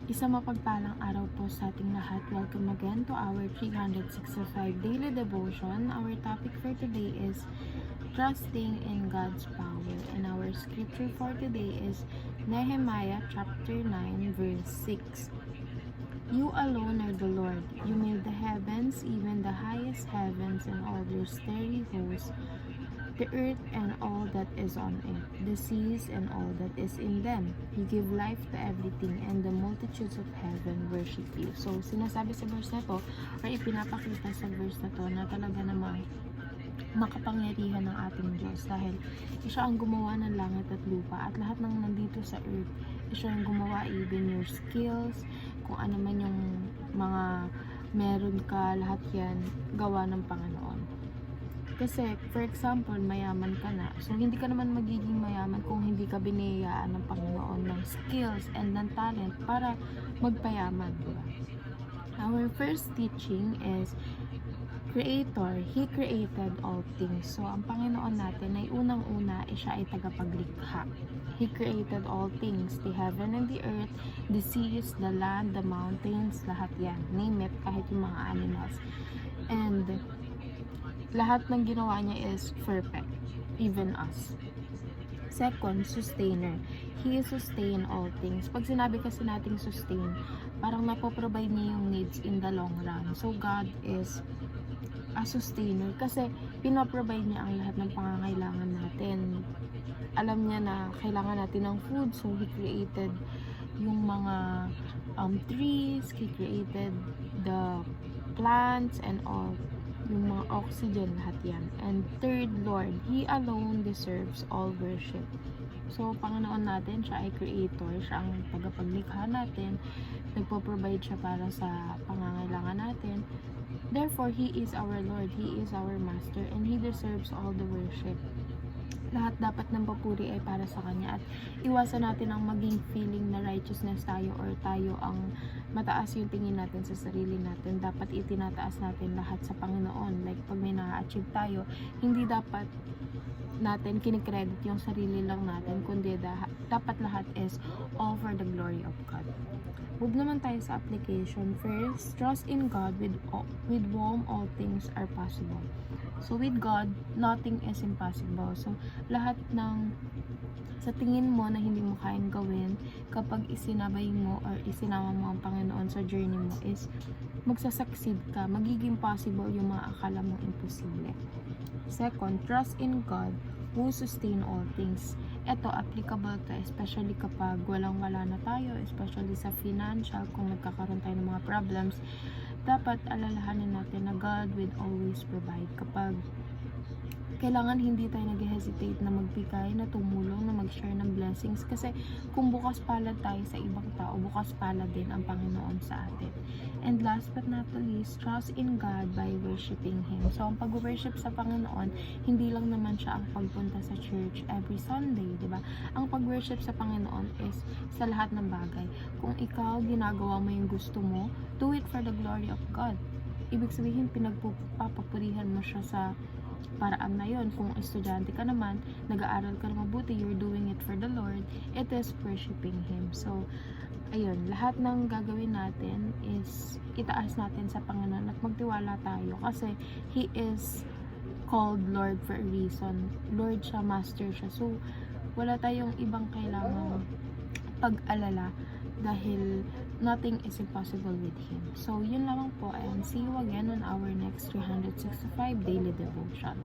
Isang mapagpalang araw po sa ating lahat. Welcome again to our 365 daily devotion. Our topic for today is trusting in God's power. And our scripture for today is Nehemiah chapter 9 verse 6. You alone are the Lord. You made the heavens, even the highest heavens and all their starry hosts, the earth and all that is on it, the seas and all that is in them. You give life to everything, and the multitudes of heaven worship you. So, sinasabi sa verse na to, or ipinapakita sa verse na to, na talaga namang makapangyarihan ng ating Diyos dahil siya ang gumawa ng langit at lupa at lahat ng nandito sa earth. Siya ang gumawa, even your skills, kung ano man yung mga meron ka, lahat yan gawa ng Panginoon. Kasi, for example, mayaman ka na. So, hindi ka naman magiging mayaman kung hindi ka biniyayaan ng Panginoon ng skills and ng talent para magpayaman, diba? Our first teaching is Creator. He created all things. So, ang Panginoon natin ay unang-una, siya ay tagapaglikha. He created all things. The heaven and the earth, the seas, the land, the mountains, lahat yan. Name it, kahit yung mga animals. And lahat ng ginawa niya is perfect, even us. Second, sustainer. He is sustain all things. Pag sinabi kasi nating sustain, parang napoprovide niya yung needs in the long run. So, God is a sustainer kasi pinaprovide niya ang lahat ng pangangailangan natin. Alam niya na kailangan natin ng food, so He created yung mga trees, He created the plants and all, yung mga oxygen, lahat yan. And third, Lord, He alone deserves all worship. So, Panginoon natin, siya ay creator, siya ang tagapaglikha natin, nagpo-provide siya para sa pangangailangan natin. Therefore, He is our Lord, He is our Master, and He deserves all the worship. Lahat dapat ng papuri ay para sa Kanya at iwasan natin ang maging feeling na righteousness tayo or tayo ang mataas yung tingin natin sa sarili natin. Dapat itinataas natin lahat sa Panginoon. Like pag may na-achieve tayo, hindi dapat natin kinikredit yung sarili lang natin, kundi dapat lahat is all for the glory of God. Move naman tayo sa application. First, trust in God with whom all things are possible. So, with God, nothing is impossible. So, lahat ng sa tingin mo na hindi mo kayang gawin, kapag isinabay mo or isinama mo ang Panginoon sa journey mo is magsasucceed ka. Magiging possible yung mga akala mong imposible. Second, trust in God who sustain all things. Ito, applicable to especially kapag walang-wala na tayo, especially sa financial, kung nagkakaroon tayo ng mga problems, dapat alalahanin natin na God will always provide. Kapag kailangan hindi tayo nag-hesitate na magbigay, na tumulong, na mag-share ng blessings. Kasi kung bukas palad tayo sa ibang tao, bukas palad din ang Panginoon sa atin. And last but not least, trust in God by worshiping Him. So, ang pag-worship sa Panginoon, hindi lang naman siya ang pagpunta sa church every Sunday, di ba? Ang pag-worship sa Panginoon is sa lahat ng bagay. Kung ikaw ginagawa mo yung gusto mo, do it for the glory of God. Ibig sabihin, pinagpapapurihan mo siya sa paraan na yun. Kung estudyante ka naman, nag-aaral ka na mabuti, you're doing it for the Lord, it is worshiping Him. So, ayun, lahat ng gagawin natin is itaas natin sa Panginoon at magtiwala tayo kasi He is called Lord for a reason. Lord siya, Master siya. So, wala tayong ibang kailangang pag-alala dahil nothing is impossible with Him. So, yun lamang po, and see you again on our next 365 daily devotion.